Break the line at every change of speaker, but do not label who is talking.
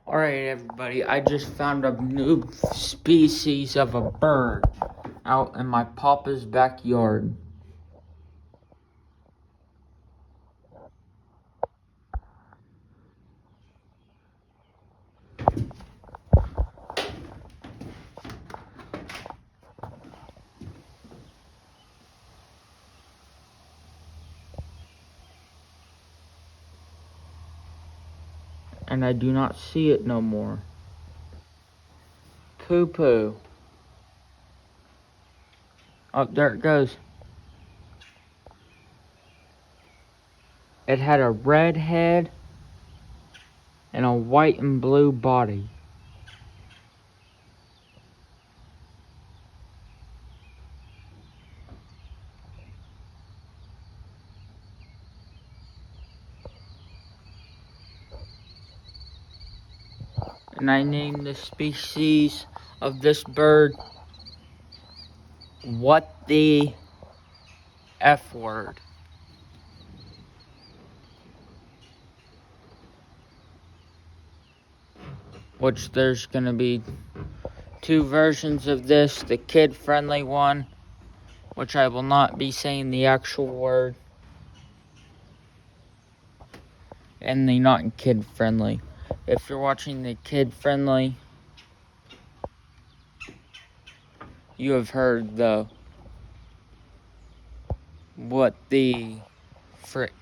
Alright, everybody, I just found a new species of a bird out in my papa's backyard. And I do not see it no more. Poo-poo. Oh, there it goes. It had a red head and a white and blue body. And I named the species of this bird What the F Word. Which there's gonna be two versions of this, the kid-friendly one, which I will not be saying the actual word, and the not kid-friendly. If you're watching the kid-friendly, you have heard the what the frick